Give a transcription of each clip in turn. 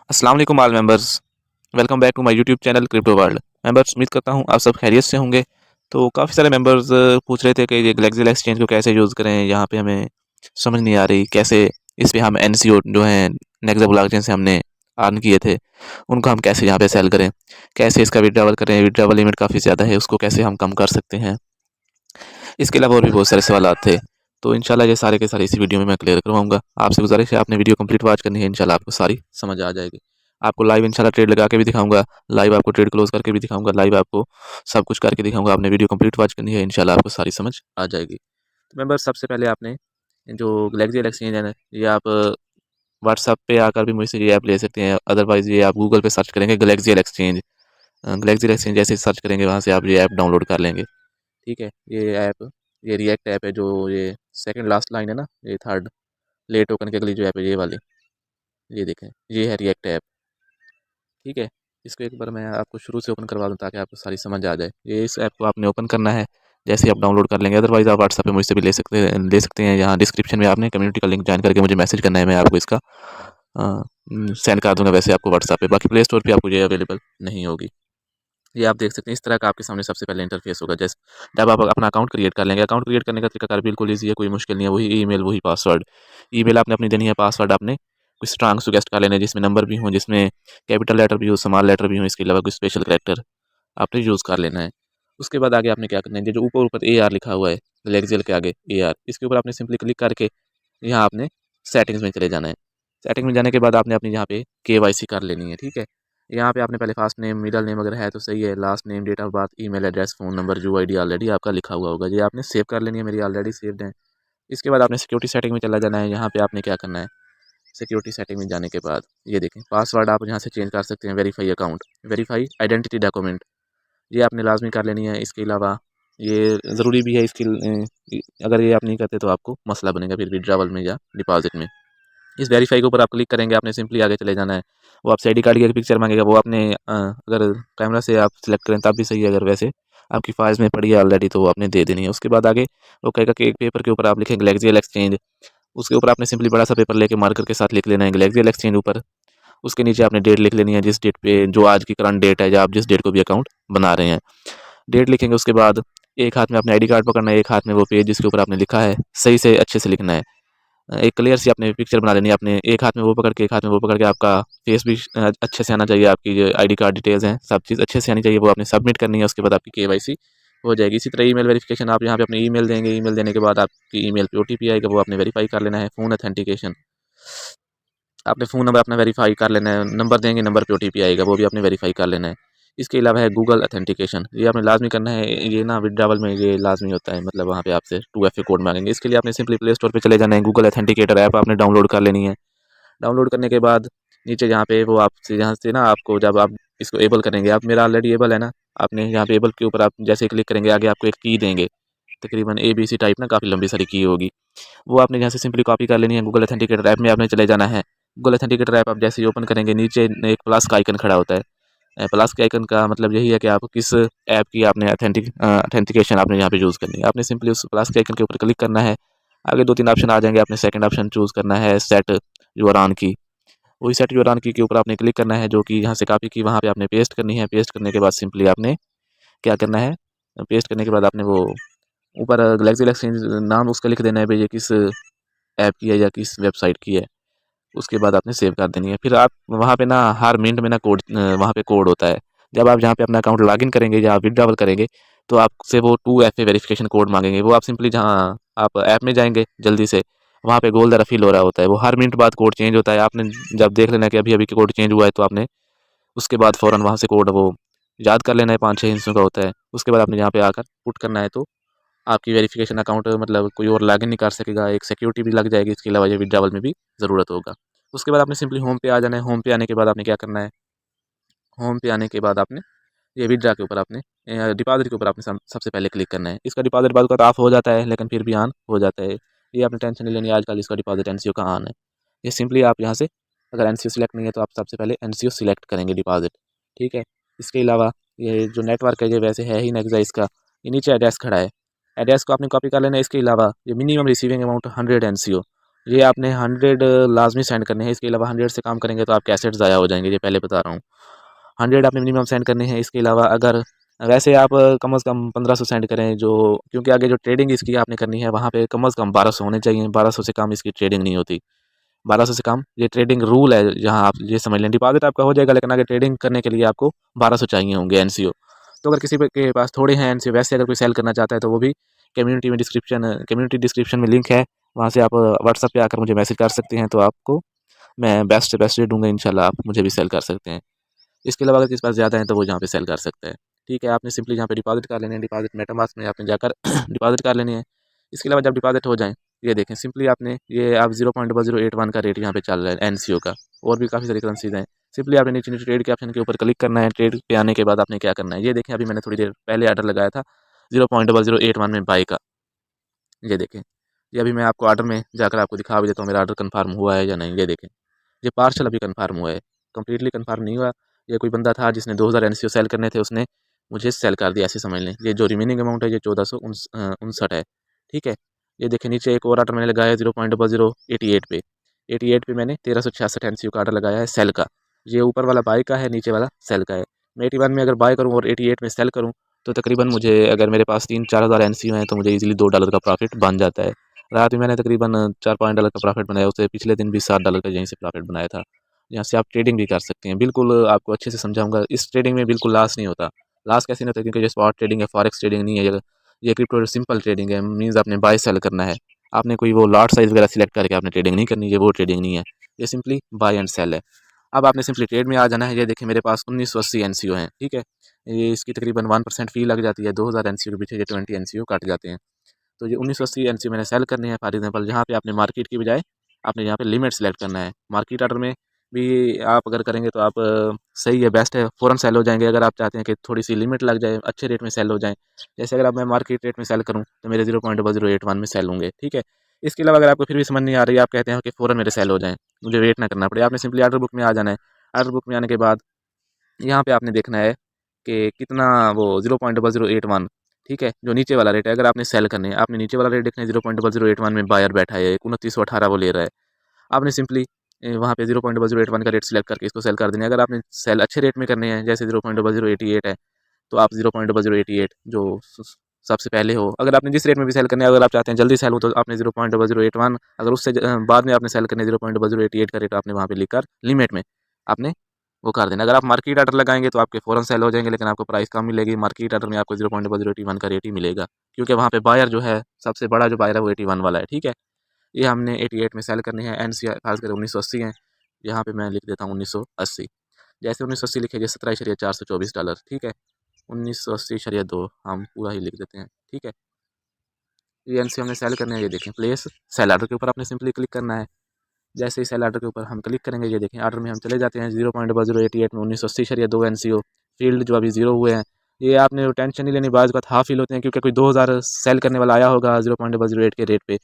अस्सलाम वालेकुम all members. Welcome back to my YouTube channel crypto world. Members, उम्मीद करता हूँ आप सब खैरियत से होंगे। तो काफ़ी सारे मेंबर्स पूछ रहे थे कि ये ग्लेक्सियल एक्सचेंज को कैसे यूज़ करें। यहाँ पे हमें समझ नहीं आ रही कैसे इस पे हम एनसीओ जो है नेक्स्ट ब्लॉकचेन से हमने अर्न किए थे उनको हम कैसे यहाँ पे सेल करें, कैसे इसका विड्रॉवल करें। विड्रॉवल लिमिट काफ़ी ज़्यादा है, उसको कैसे हम कम कर सकते हैं। इसके अलावा और भी बहुत सारे सवाल थे। तो इंशाल्लाह ये सारे के सारे इसी वीडियो में मैं क्लियर करवाऊंगा। आपसे गुजारिश है आपने वीडियो कंप्लीट वॉच करनी है, इंशाल्लाह आपको सारी समझ आ जाएगी। आपको लाइव इंशाल्लाह ट्रेड लगा के भी दिखाऊंगा, लाइव आपको ट्रेड क्लोज करके भी दिखाऊंगा, लाइव आपको सब कुछ करके दिखाऊंगा। आपने वीडियो कंप्लीट वॉच करनी है, इंशाल्लाह आपको सारी समझ आ जाएगी। तो मेंबर, सबसे पहले आपने जो ग्लेक्सियल एक्सचेंज है ना, ये आप व्हाट्सएप पे आकर भी मुझसे ये ऐप ले सकते हैं। अदरवाइज़ ये आप गूगल पे सर्च करेंगे ग्लेक्सियल एक्सचेंज। ग्लेक्सियल एक्सचेंज जैसे सर्च करेंगे वहाँ से आप ये ऐप डाउनलोड कर लेंगे। ठीक है, ये रिएक्ट ऐप है। जो ये सेकंड लास्ट लाइन है ना, ये थर्ड ले टोकन के अगली जो ऐप है ये वाली, ये देखें, ये है रिएक्ट ऐप। ठीक है, इसको एक बार मैं आपको शुरू से ओपन करवा दूँ ताकि आपको सारी समझ आ जाए। ये इस ऐप को आपने ओपन करना है, जैसे ही आप डाउनलोड कर लेंगे। अदरवाइज़ आप व्हाट्सएप पे मुझसे भी ले सकते हैं। यहाँ डिस्क्रिप्शन में आपने कम्युनिटी का लिंक ज्वाइन करके मुझे मैसेज करना है, मैं आपको इसका सेंड कर दूँगा वैसे आपको व्हाट्सएप पे। बाकी प्ले स्टोर पे आपको ये अवेलेबल नहीं होगी। ये आप देख सकते हैं, इस तरह का आपके सामने सबसे पहले इंटरफेस होगा। जैसे जब आप अपना अकाउंट क्रिएट कर लेंगे, अकाउंट क्रिएट करने का तरीकाकार बिल्कुल ईजी है, कोई मुश्किल नहीं है। वही ईमेल, वही पासवर्ड। ईमेल आपने अपनी देनी है, पासवर्ड आपने कुछ स्ट्रांग सुगेस्ट कर लेना है, जिसमें नंबर भी हों, जिसमें कैपिटल लेटर भी हो, स्मॉल लेटर भी हो, इसके अलावा कुछ स्पेशल कैरेक्टर आपने यूज़ कर लेना है। उसके बाद आगे आपने क्या करना है, जो ऊपर ऊपर AR लिखा हुआ है, लेक्सियल के आगे AR, इसके ऊपर आपने सिंपली क्लिक करके यहाँ आपने सेटिंग्स में चले जाना है। सेटिंग में जाने के बाद आपने अपनी यहाँ पे KYC कर लेनी है। ठीक है, यहाँ पे आपने पहले फर्स्ट नेम, मिडल नेम अगर है तो सही है, last name, date of birth, email address, phone number, UID already आपका लिखा हुआ होगा, ये आपने सेव कर लेनी है। मेरी ऑलरेडी सेव्ड है। इसके बाद आपने सिक्योरिटी सेटिंग में चला जाना है। यहाँ पे आपने क्या करना है, सिक्योरिटी सेटिंग में जाने के बाद ये देखें, पासवर्ड आप यहाँ से चेंज कर सकते हैं। Verify account, verify identity document, ये आपने लाजमी कर लेनी है। इसके अलावा ये ज़रूरी भी है, अगर ये आप नहीं करते तो आपको मसला बनेगा फिर विड्रावल में या डिपॉजिट में। इस वेरीफाई के ऊपर आप क्लिक करेंगे, आपने सिंपली आगे चले जाना है। वो आपसे आईडी कार्ड की एक पिक्चर मांगेगा, वो आपने अगर कैमरा से आप सिलेक्ट करें तब भी सही है, अगर वैसे आपकी फाइल्स में पड़ी है ऑलरेडी तो वो आपने दे देनी है। उसके बाद आगे वो कहेगा कि एक पेपर के ऊपर आप लिखें ग्लेक्सियल एक्सचेंज। उसके ऊपर आपने सिंपली बड़ा सा पेपर लेके मार्कर के साथ लिख लेना है ग्लेक्सियल एक्सचेंज ऊपर। उसके नीचे आपने डेट लिख लेनी है, जिस डेट पे जो आज की करंट डेट है, या आप जिस डेट को भी अकाउंट बना रहे हैं डेट लिखेंगे। उसके बाद एक हाथ में अपने आईडी कार्ड पकड़ना है, एक हाथ में वो पेज जिसके ऊपर आपने लिखा है सही से अच्छे से लिखना है। एक क्लियर सी आपने पिक्चर बना लेनी है। आपने एक हाथ में वो पकड़ के, एक हाथ में वो पकड़ के, आपका फेस भी अच्छे से आना चाहिए। आपकी जो आईडी कार्ड डिटेल्स हैं सब चीज़ अच्छे से आनी चाहिए, वो आपने सबमिट करनी है। उसके बाद आपकी KYC हो जाएगी। इसी तरह ईमेल वेरिफिकेशन, आप यहाँ पे अपनी ईमेल देंगे, ईमेल देने के बाद आपकी ईमेल पे OTP आएगा, वो आपने वेरीफाई कर लेना है। फ़ोन ऑथेंटिकेशन, आपने फ़ोन नंबर अपना वेरीफाई कर लेना है। नंबर देंगे, नंबर पे OTP आएगा, वो भी आपने वेरीफाई कर लेना है। इसके अलावा है गूगल ऑथेंटिकेशन, ये आपने लाजमी करना है। ये ना विड्रावल में ये लाजमी होता है, मतलब वहाँ पे आपसे 2FA कोड मांगेंगे। इसके लिए आपने सिंपली प्ले स्टोर पे चले जाना है, गूगल ऑथेंटिकेटर ऐप आपने डाउनलोड कर लेनी है। डाउनलोड करने के बाद नीचे जहाँ पे वो आपसे, यहाँ से ना आपको जब आप इसको एबल करेंगे, आप मेरा ऑलरेडी एबल है ना, आपने यहाँ पे एबल के ऊपर आप जैसे क्लिक करेंगे, आगे आपको एक की देंगे, तकरीबन ABC टाइप ना, काफ़ी लंबी सारी की होगी। वो आपने यहाँ से सिंपली कॉपी कर लेनी है। गूगल ऑथेंटिकेटर ऐप में आपने चले जाना है। गूगल ऑथेंटिकेटर ऐप आप जैसे ही ओपन करेंगे, नीचे एक प्लस का आइकन खड़ा होता है। प्लस के आइकन का मतलब यही है कि आप किस ऐप की आपने ऑथेंटिकेशन आपने यहाँ पे यूज़ करनी है। आपने सिंपली उस प्लस के आइकन के ऊपर क्लिक करना है। आगे 2-3 ऑप्शन आ जाएंगे, आपने सेकंड ऑप्शन चूज़ करना है, सेट योर ऑन की। वही सेट योर ऑन की के ऊपर आपने क्लिक करना है, जो कि यहाँ से कॉपी की वहाँ पे आपने पेस्ट करनी है। पेस्ट करने के बाद सिंपली आपने क्या करना है, पेस्ट करने के बाद आपने वो ऊपर गैलेक्सी एक्सचेंज नाम उसका लिख देना है भाई, ये किस ऐप की है या किस वेबसाइट की है। उसके बाद आपने सेव कर देनी है। फिर आप वहाँ पे ना हर मिनट में ना वहाँ पे कोड होता है। जब आप जहाँ पे अपना अकाउंट लॉगिन करेंगे या विड्रॉवल करेंगे तो आपसे वो 2FA वेरिफिकेशन कोड मांगेंगे। वो आप सिंपली जहाँ आप ऐप में जाएंगे जल्दी से, वहाँ पे गोल दरा फिल हो रहा होता है, वो हर मिनट बाद कोड चेंज होता है। आपने जब देख लेना कि अभी अभी कोड चेंज हुआ है तो आपने उसके बाद फ़ौरन वहाँ से कोड वो याद कर लेना है, 5-6 हिस्सों का होता है। उसके बाद आपने यहाँ पे आकर पुट करना है, तो आपकी वेरिफिकेशन अकाउंट मतलब कोई और लॉगिन नहीं कर सकेगा। एक सिक्योरिटी भी लग जाएगी, इसके अलावा ये विड्रॉवल में भी ज़रूरत होगा। उसके बाद आपने सिंपली होम पे आ जाना है। होम पे आने के बाद आपने क्या करना है, होम पे आने के बाद आपने ये विड्रा के ऊपर आपने डिपॉजिट के ऊपर आपने सबसे पहले क्लिक करना है। इसका डिपॉजिट बाद का ऑफ हो जाता है, लेकिन फिर भी ऑन हो जाता है। ये आपने टेंशन नहीं लेनी, आजकल इसका डिपॉजिट NCO का ऑन है। ये सिंपली आप यहाँ से अगर NCO सिलेक्ट नहीं है तो आप सबसे पहले NCO सिलेक्ट करेंगे डिपॉजिट। ठीक है, इसके अलावा ये जो नेटवर्क है ये वैसे है ही नेक्सा, इसका ये नीचे एड्रेस खड़ा है, एड्रेस को आपने कॉपी कर लेना है। इसके अलावा ये मिनिमम रिसीविंग अमाउंट 100 NCO, ये आपने 100 लाजमी सेंड करने हैं। इसके अलावा 100 से काम करेंगे तो आपके एसेट ज़ाया हो जाएंगे, ये पहले बता रहा हूँ। 100 आपने मिनिमम सेंड करने हैं। इसके अलावा अगर वैसे आप कम से कम 1500 सेंड करें, जो क्योंकि आगे जो ट्रेडिंग इसकी आपने करनी है वहाँ पे कम से कम 1200 होने चाहिए। 1200 से कम इसकी ट्रेडिंग नहीं होती। 1200 से कम ये ट्रेडिंग रूल है, जहाँ आप ये समझ लें डिपॉजिट आपका हो जाएगा, लेकिन आगे ट्रेडिंग करने के लिए आपको 1200 चाहिए होंगे एनसीओ। तो अगर किसी के पास थोड़े हैं एनसीओ, वैसे अगर कोई सेल करना चाहता है तो वो भी कम्युनिटी डिस्क्रिप्शन में लिंक है, वहाँ से आप व्हाट्सअप पे आकर मुझे मैसेज कर सकते हैं। तो आपको मैं बेस्ट से बेस्ट रेट दूंगा, इंशाल्लाह आप मुझे भी सेल कर सकते हैं। इसके अलावा अगर किसी के पास ज़्यादा है तो वो यहाँ पे सेल कर सकता है। ठीक है, आपने सिंपली यहाँ पे डिपॉजिट कर लेने हैं। डिपॉजिट मेटामास्क में आपने जाकर डिपॉजिट कर लेनी है। इसके अलावा जब डिपॉजिट हो जाए, ये देखें सिंपली आपने ये आप 0.0081 का रेट यहाँ पे चल रहा है एनसीओ का। और भी काफ़ी सारी करेंसीज हैं। सिंपली आपने नीचे नीचे ट्रेड के ऑप्शन के ऊपर क्लिक करना है। ट्रेड पे आने के बाद आपने क्या करना है, ये देखें अभी मैंने थोड़ी देर पहले ऑर्डर लगाया था 0.0081 में बाई का। ये देखें, ये अभी मैं आपको ऑर्डर में जाकर आपको दिखा भी देता हूँ मेरा ऑर्डर कन्फर्म हुआ है या नहीं। ये देखें, ये पार्शल अभी कन्फर्म हुआ है, कम्प्लीटली कन्फर्म नहीं हुआ। ये कोई बंदा था जिसने 2000 एनसीओ सेल करने थे, उसने मुझे सेल कर दिया, ऐसे समझ लें। ये जो रिमेनिंग अमाउंट है ये 1459 है। ठीक है, ये देखें नीचे एक और ऑर्डर मैंने लगाया 0.0088 पे। 88 पे मैंने 1366 एनसीओ का ऑर्डर लगाया है सेल का। ये ऊपर वाला बाय का है, नीचे वाला सेल का है। मैं 81 में अगर बाय करूँ और 88 में सेल करूँ तो तकरीबन मुझे, अगर मेरे पास 3-4 हज़ार एनसीओ हैं तो मुझे इजीली $2 का प्रॉफिट बन जाता है। रात में मैंने तकरीबन 4-5 डॉलर का प्रॉफिट बनाया, उससे पिछले दिन भी $7 का यहीं से प्रॉफिट बनाया था। यहाँ से आप ट्रेडिंग भी कर सकते हैं। बिल्कुल आपको अच्छे से समझाऊंगा। इस ट्रेडिंग में बिल्कुल लॉस नहीं होता। लॉस कैसे नहीं होता, क्योंकि ये स्पॉट ट्रेडिंग है, फॉरेक्स ट्रेडिंग नहीं है। ये क्रिप्टो सिंपल ट्रेडिंग है, मीन्स आपने बाय सेल करना है। आपने कोई वो लॉट साइज़ वगैरह सिलेक्ट करके आपने ट्रेडिंग नहीं करनी, ये वो ट्रेडिंग नहीं है। ये सिंपली बाय एंड सेल है। अब आपने सिंपली ट्रेड में आ जाना है। ये देखिए मेरे पास 1980 एनसीओ हैं। ठीक है, ये इसकी तकरीबन 1% फ़ी लग जाती है। 2000 एनसीओ के पीछे ये 20 एनसीओ काट जाते हैं। तो ये 1980 एनसीओ मैंने सेल करनी है। फॉर एग्जांपल यहाँ पे आपने मार्केट की बजाय आपने यहाँ पे लिमिट सेलेक्ट करना है। मार्केट ऑर्डर में भी आप अगर करेंगे तो आप सही है, बेस्ट है, फ़ौरन सेल हो जाएंगे। अगर आप चाहते हैं कि थोड़ी सी लिमिट लग जाए, अच्छे रेट में सेल हो जाए, जैसे अगर आप मैं मार्केट रेट में सेल करूँ तो मेरे 0.0081 में सेल होंगे। ठीक है, इसके अलावा अगर आपको फिर भी समझ नहीं आ रही, आप कहते हैं कि फ़ौरन मेरे सेल हो जाएँ, मुझे वेट ना करना पड़े, आपने सिंपली ऑर्डर बुक में आ जाना है। ऑर्डर बुक में आने के बाद यहाँ पे आपने देखना है कि कितना वो 0.0081, ठीक है, जो नीचे वाला रेट है। अगर आपने सेल करने हैं, आपने नीचे वाला रेट देखना है 0.0081 में बायर बैठा है, 2918 वो ले रहा है। आपने सिंपली वहाँ पे 0.0081 का रेट सेलेक्ट करके इसको सेल कर देना है। अगर आपने सेल अच्छे रेट में करने हैं, जैसे 0.0088 है, तो आप 0.0088 जो सबसे पहले हो, अगर आपने जिस रेट में भी सेल करना है, अगर आप चाहते हैं जल्दी सेल हो तो आपने 0.0081, अगर उससे बाद में आपने सेल करने 0.0088 का रेट आपने वहाँ पे लिखकर लिमिट में आपने वो कर देना। अगर आप मार्केट ऑर्डर लगाएंगे तो आपके फ़ौरन सेल हो जाएंगे, लेकिन आपको प्राइस कम मिलेगी। मार्केट ऑर्डर में आपको 0.0081 का रेट ही मिलेगा, क्योंकि वहाँ पे बायर जो है, सबसे बड़ा जो बायर है वो 81 वाला है। ठीक है, ये हमने 88 में सेल करनी है। एन सी खासकर 1980 है, यहाँ पे मैं लिख देता हूँ 1980। जैसे 1980 लिखेंगे $17,424। ठीक है, 1980,2 हम पूरा ही लिख देते हैं। ठीक है, ये एन सी हमने सेल करना है। ये देखें प्लेस सेल ऑर्डर के ऊपर आपने सिंपली क्लिक करना है। जैसे ही सेल ऑर्डर के ऊपर हम क्लिक करेंगे, ये देखें ऑर्डर में हम चले जाते हैं। 0.0088 में 1980 2 एनसीओ फील्ड जो अभी ज़ीरो हुए हैं। ये आपने टेंशन नहीं लेनी, बाज़ बात हाफ फील होते हैं, क्योंकि कोई 2000 सेल करने वाला आया होगा 0.08 के रेट पे,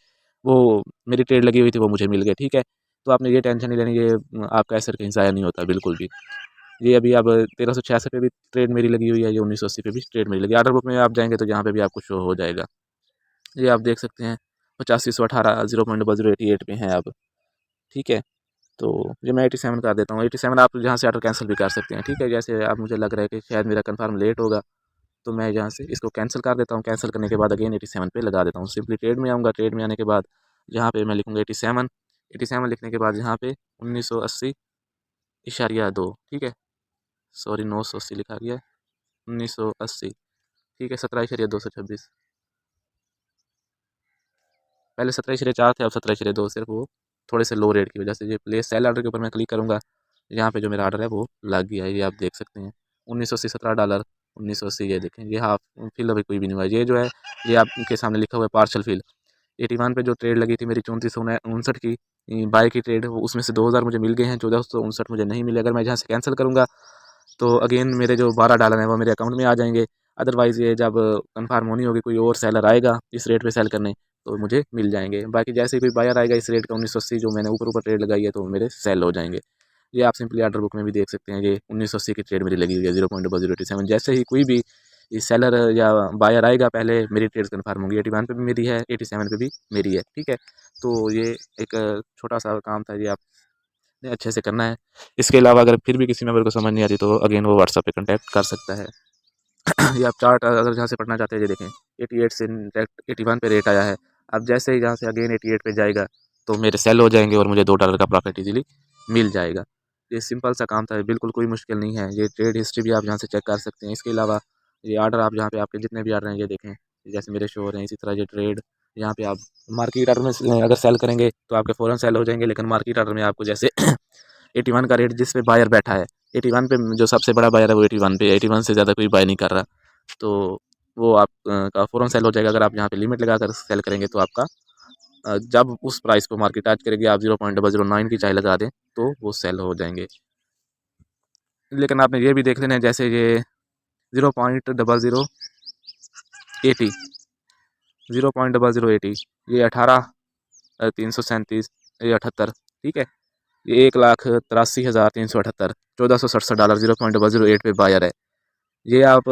वो मेरी ट्रेड लगी हुई थी, वो मुझे मिल गए। ठीक है, तो आपने ये टेंशन नहीं लेनी, ये आपका असर कहीं ज़ाया नहीं होता बिल्कुल भी। ये अभी अब 1366 पे भी ट्रेड मेरी लगी हुई है, ये 1980 पे भी ट्रेड मेरी लगी। ऑर्डर बुक में आप जाएंगे तो यहाँ पे भी आपको शो हो जाएगा। ये आप देख सकते हैं 8518 0.088 पे हैं अब। ठीक है, तो ये मैं 87 कर देता हूँ। 87 आप जहाँ से ऑर्डर कैंसिल भी कर सकते हैं। ठीक है, जैसे अब मुझे लग रहा है कि शायद मेरा कंफर्म लेट होगा, तो मैं यहाँ से इसको कैंसिल कर देता हूँ। कैंसिल करने के बाद अगेन 87 पे लगा देता हूँ। सिंपली ट्रेड में आऊँगा। ट्रेड में आने के बाद यहाँ पे मैं लिखूँगा 87। 87 लिखने के बाद यहाँ पे 1980.2। ठीक है, सॉरी 980 लिखा गया है, 1980। ठीक है, 17.226। पहले 17.4 थे, अब 17.2, सिर्फ वो थोड़े से लो रेट की वजह से। ये प्लेस सेल ऑर्डर के ऊपर मैं क्लिक करूँगा, यहाँ पे जो मेरा ऑर्डर है वो लग गया है, ये आप देख सकते हैं। 1980 $17, 1980। ये देखें, ये हाफ फिल अभी कोई भी नहीं हुआ। ये जो है ये आपके सामने लिखा हुआ है पार्शल फिल। 81 पे जो ट्रेड लगी थी मेरी 3459 की बाय की ट्रेड, उसमें से 2000 मुझे मिल गए हैं, 1459 मुझे नहीं मिले। अगर मैं यहाँ से कैंसिल करूँगा तो अगेन मेरे जो $12 हैं वो मेरे अकाउंट में आ जाएंगे। अदरवाइज़ ये जब कंफर्म होनी होगी, कोई और सेलर आएगा इस रेट पे सेल करने, तो मुझे मिल जाएंगे। बाकी जैसे ही कोई बायर आएगा इस रेट का 1980 जो मैंने ऊपर ऊपर ट्रेड लगाई है, तो मेरे सेल हो जाएंगे। ये आप सिंपली ऑर्डर बुक में भी देख सकते हैं। ये 1980 की ट्रेड मेरी लगी हुई है 0.087। जैसे ही कोई भी ये सेलर या बायर आएगा, पहले मेरी ट्रेड्स कन्फर्म होंगी। 81 पे भी मेरी है, 87 पे भी मेरी है, ठीक है। तो ये एक छोटा सा काम था, ये आपने अच्छे से करना है। इसके अलावा अगर फिर भी किसी मेंबर को समझ नहीं आती तो अगेन वो व्हाट्सएप पे कॉन्टैक्ट कर सकता है। ये आप चार्ट अगर जहाँ से पढ़ना चाहते हैं, ये देखें 88 से डायरेक्ट 81 पे रेट आया है। अब जैसे ही यहाँ से अगेन 88 पे जाएगा तो मेरे सेल हो जाएंगे और मुझे $2 का प्रॉफिट इजीली मिल जाएगा। ये सिंपल सा काम था, बिल्कुल कोई मुश्किल नहीं है। ये ट्रेड हिस्ट्री भी आप यहाँ से चेक कर सकते हैं। इसके अलावा ये आर्डर आप यहाँ पे आपके जितने भी आर्डर हैं ये देखें, जैसे मेरे शो हो रहे हैं, इसी तरह ये ट्रेड यहाँ पे आप मार्केट आर्डर में अगर सेल करेंगे तो आपके फ़ौरन सेल हो जाएंगे, लेकिन मार्केट आर्डर में आपको जैसे 81 का रेट जिस पे बायर बैठा है, 81 पे जो सबसे बड़ा बायर है वो 81 पे, 81 से ज़्यादा कोई बाय नहीं कर रहा, तो वो आप का फ़ौरन सेल हो जाएगा। अगर आप यहाँ पे लिमिट लगा कर सेल करेंगे तो आपका जब उस प्राइस को मार्केट टच करेगी, आप 0.009 की चाहे लगा दें तो वो सेल हो जाएंगे। लेकिन आपने ये भी देख लेना है, जैसे ये 0.0080 0.0080 ये 18,337 ये 78, ठीक है। ये 1,83,378 $1,467 0.008 पे बायर है। ये आप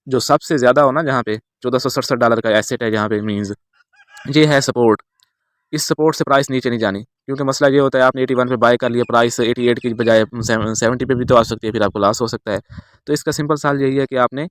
जो सबसे ज़्यादा हो ना, जहाँ पे $1,467 का एसेट है, जहाँ पे मीन्स ये है सपोर्ट। इस सपोर्ट से प्राइस नीचे नहीं जानी, क्योंकि मसला ये होता है आपने 81 पे बाय कर लिया, प्राइस 88 की बजाय 70 पे भी तो आ सकती है, फिर आपको लॉस हो सकता है। तो इसका सिंपल साल यही है कि आपने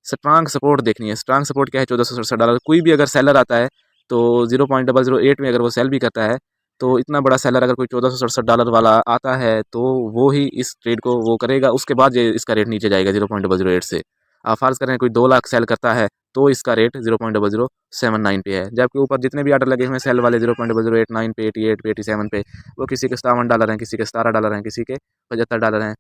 स्ट्रांग सपोर्ट देखनी है। स्ट्रांग सपोर्ट क्या है? $1,467। कोई भी अगर सेलर आता है तो 0.008 में अगर वो सेल भी करता है, तो इतना बड़ा सेलर अगर कोई $1,467 वाला आता है तो वो ही इस ट्रेड को वो करेगा, उसके बाद ये इसका रेट नीचे जाएगा 0.008 से। आप फ़र्ज़ करें कोई 2 लाख सेल करता है तो इसका रेट 0.0079 पे है, जबकि ऊपर जितने भी आर्डर लगे हुए हैं सेल वाले 0.089 पे, 88 पे, 87 पे, वो किसी के $57 हैं, किसी के $17 हैं, किसी के $75 हैं,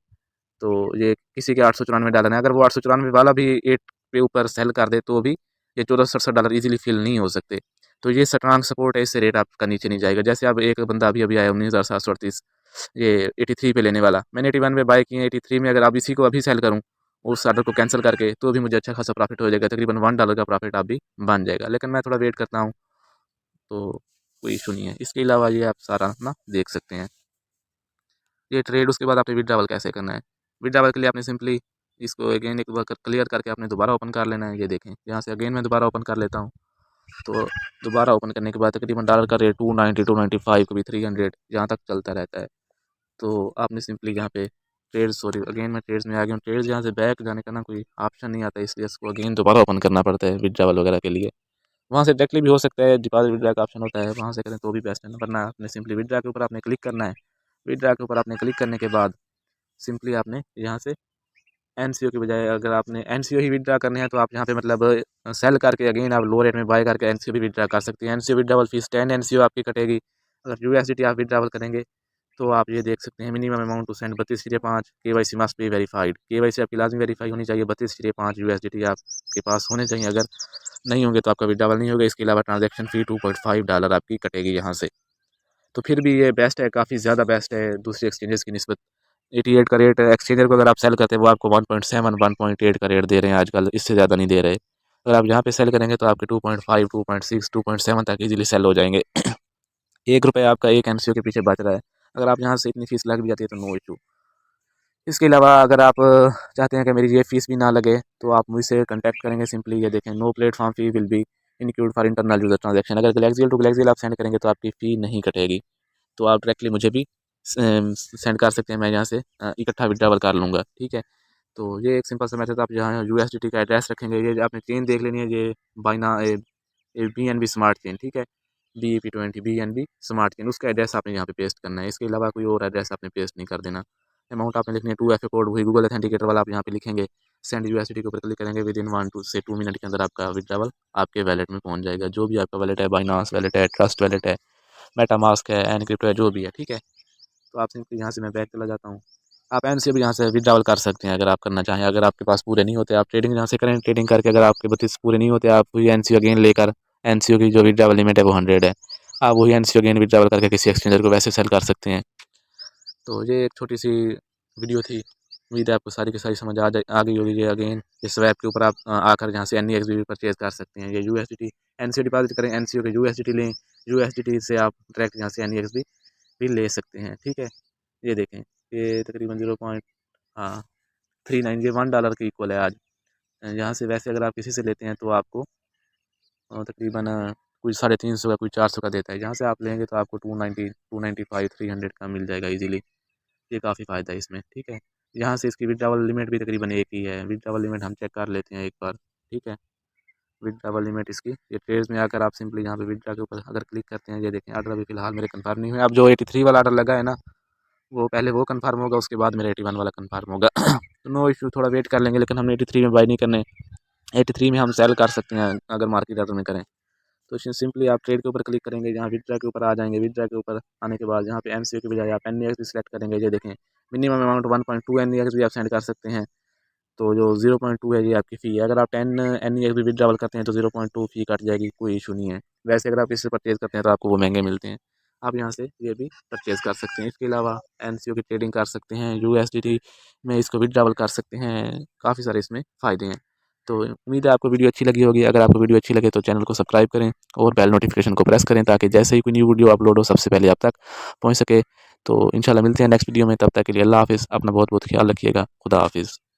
तो ये किसी के $894 हैं। अगर वो 894 वाला भी 8 पे ऊपर सेल कर दे तो भी ये $1467 ईजिली फिल नहीं हो सकते। तो ये स्ट्रांग सपोर्ट है, इससे रेट आपका नीचे नहीं जाएगा। जैसे अब एक बंदा अभी अभी आया 19,738, ये 83 पे लेने वाला, मैंने 81 पे बाय किए, 83 में अगर अब इसी को अभी सेल करूँ उस ऑर्डर को कैंसिल करके, तो भी मुझे अच्छा खासा प्रॉफिट हो जाएगा, तकरीबन $1 का प्रॉफिट आप भी बन जाएगा। लेकिन मैं थोड़ा वेट करता हूँ, तो कोई इशू नहीं है। इसके अलावा ये आप सारा अपना देख सकते हैं ये ट्रेड। उसके बाद आपने विड्रॉवल कैसे करना है? विड्रॉवल के लिए आपने सिंपली इसको अगेन एक बार क्लियर करके आपने दोबारा ओपन कर लेना है। ये देखें, यहाँ से अगेन मैं दोबारा ओपन कर लेता हूँ, तो दोबारा ओपन करने के बाद तकरीबन डॉलर का रेट 290 295 कभी 300 यहाँ तक चलता रहता है। तो आपने सिंपली यहाँ पे ट्रेड, सॉरी अगेन मैं ट्रेड्स में आ गया हूँ। ट्रेड्स यहाँ से बैक जाने का ना कोई ऑप्शन नहीं आता, इसलिए इसको अगेन दोबारा ओपन करना पड़ता है विड्रॉवल वगैरह के लिए। वहाँ से डायरेक्टली भी हो सकता है, डिपॉजिट विड्रा का ऑप्शन होता है, वहाँ से करें तो भी बेस्ट है ना, वरना आपने सिंपली विड्रा के ऊपर आपने क्लिक करना है। विड्रा के ऊपर आपने क्लिक करने के बाद सिंपली आपने यहाँ से एनसीओ की बजाय अगर आपने एनसीओ ही विड्रा करने हैं तो आप यहाँ पे मतलब सेल करके अगेन आप लो रेट में बाय करके एनसीओ भी विड्रा कर सकते हैं। एनसीओ विड्रावल फीस 10 एनसीओ आपकी कटेगी। अगर यूएसडीटी आप विड्रावल करेंगे तो आप ये देख सकते हैं, minimum amount to send 32.5, KYC must be verified, KYC आपकी लाजमी वेरीफाई होनी चाहिए। 32.5 यूएसडीटी आपके पास होने चाहिए, अगर नहीं होंगे तो आपका विड्रावल नहीं होगा। इसके अलावा ट्रांजैक्शन फ़ी $2.5 आपकी कटेगी यहाँ से। तो फिर भी ये बेस्ट है, काफ़ी ज़्यादा बेस्ट है दूसरी एक्सचेंजेस की निस्बत। 88 का रेट एक्सचेंजर को अगर आप सेल करते हैं वो आपको 1.7 1.8 का रेट दे रहे हैं आजकल, इससे ज़्यादा नहीं दे रहे। अगर आप यहाँ पे सेल करेंगे तो आपके 2.5 2.6 2.7 तक इजीली सेल हो जाएंगे। ₹1 आपका एक एमसीओ के पीछे बच रहा है। अगर आप यहाँ से इतनी फीस लग भी जाती है तो नो इशू। इसके अलावा अगर आप चाहते हैं कि मेरी ये फ़ीस भी ना लगे तो आप मुझसे कॉन्टैक्ट करेंगे सिंपली। ये देखें, no platform fee will be include for internal user transaction. अगर ग्लेक्सियल टू ग्लेक्सियल आप सेंड करेंगे तो आपकी फ़ी नहीं कटेगी, तो आप डायरेक्टली मुझे भी सेंड कर सकते हैं, मैं यहाँ से इकट्ठा विड्रॉवल कर लूँगा, ठीक है। तो ये एक सिंपल सा मैथड, आप यहाँ यूएसडीटी का एड्रेस रखेंगे, ये आपने चेन देख लेनी है, ये बाइना BNB स्मार्ट चेन, ठीक है, BEP20 BNB स्मार्ट चेन, उसका एड्रेस आपने यहाँ पे पेस्ट करना है। इसके अलावा कोई और एड्रेस आपने पेस्ट नहीं कर देना। अमाउंट आपने लिखनी है 2FA कोड, वही गूगल ऑथेंटिकेटर वाला आप यहाँ पे लिखेंगे। सेंड यूएसडीटी के ऊपर क्लिक करेंगे, विद इन 1 से 2 मिनट के अंदर आपका विड्रॉवल आपके वैलेट में पहुँच जाएगा। जो भी आपका वैलेट है, बाइनांस वैलेट है, ट्रस्ट वैलेट है, मेटामास्क है, एनक्रिप्टो है, जो भी है, ठीक है। तो आप सिंपली यहाँ से मैं बैक चला जाता हूँ। आप एन से भी यहाँ से विड्रॉवल कर सकते हैं अगर आप करना चाहें। अगर आपके पास पूरे नहीं होते आप ट्रेडिंग यहाँ से करें, ट्रेडिंग करके अगर आपके 32 पूरे नहीं होते आप वही एन सी अगेन लेकर, एन सी ओ की जो विड्रॉवल लिमिट है वो 100 है, आप वही एन सी अगेन विड्रॉवल करके किसी एक्सचेंजर को वैसे सेल कर सकते हैं। तो ये एक छोटी सी वीडियो थी, उम्मीद है आपको सारी की सारी समझ आ गई होगी। ये अगेन इस वेब के ऊपर आप आकर यहाँ से एन एक्स भी परचेज कर सकते हैं। ये U S D T N C deposit करें, N C O K U S D T लें, यू एस डी टी से आप डायरेक्ट यहाँ से एन एक्स भी ले सकते हैं, ठीक है। ये देखें, ये तकरीबन 0. हाँ 39, ये $1 के इक्वल है आज। यहाँ से वैसे अगर आप किसी से लेते हैं तो आपको तकरीबन कोई 350 का, कोई 400 का देता है। जहाँ से आप लेंगे तो आपको 290, 295, 300 का मिल जाएगा ईज़िली। ये काफ़ी फ़ायदा है इसमें, ठीक है। यहाँ से इसकी विथड्रॉवल लिमिट भी तकरीबन एक ही है। विथड्रॉवल लिमिट हम चेक कर लेते हैं एक बार, ठीक है। विथड्रॉवल लिमिट इसकी, ये ट्रेड्स में आकर आप सिंपली यहाँ पे विथड्रॉ के ऊपर अगर क्लिक करते हैं, ये देखें ऑर्डर अभी फ़िलहाल मेरे कन्फर्म नहीं हुए। अब जो 83 वाला ऑर्डर लगा है ना, वो पहले वो कन्फर्म होगा, उसके बाद मेरा 81 वाला कन्फर्म होगा। तो नो इशू, थोड़ा वेट कर लेंगे, लेकिन हमने 83 में बाय नहीं करने। 83 में हम सेल कर सकते हैं अगर मार्केट ऑर्डर में करें। तो सिंपली आप ट्रेड के ऊपर क्लिक करेंगे, जहाँ विथड्रॉ के ऊपर आ जाएंगे। विथड्रॉ के ऊपर आने के बाद यहाँ पे एमसीओ की बजाय आप एनईएक्स भी सिलेक्ट करेंगे। ये देखें मिनिमम अमाउंट 1.2 एनईएक्स भी आप सेंड कर सकते हैं। तो जो 0.2 है ये आपकी फ़ी है। अगर आप 10 एनईएक्स भी विथड्रॉवल करते हैं तो 0.2 फ़ी कट जाएगी, कोई इशू नहीं है। वैसे अगर आप इससे परचेज़ करते हैं तो आपको वो महंगे मिलते हैं। आप यहाँ से ये भी परचेज़ कर सकते हैं। इसके अलावा एनसीओ की ट्रेडिंग कर सकते हैं, यूएसडीटी में इसको विथड्रॉवल कर सकते हैं। काफ़ी सारे इसमें फ़ायदे हैं। तो उम्मीद है आपको वीडियो अच्छी लगी होगी। अगर आपको वीडियो अच्छी लगे तो चैनल को सब्सक्राइब करें और बेल नोटिफिकेशन को प्रेस करें, ताकि जैसे ही कोई न्यू वीडियो अपलोड हो सबसे पहले आप तक पहुँच सके। तो इंशाल्लाह मिलते हैं नेक्स्ट वीडियो में। तब तक के लिए अल्लाह हाफ़िज़। अपना बहुत बहुत ख्याल रखिएगा। खुदा हाफ़िज़।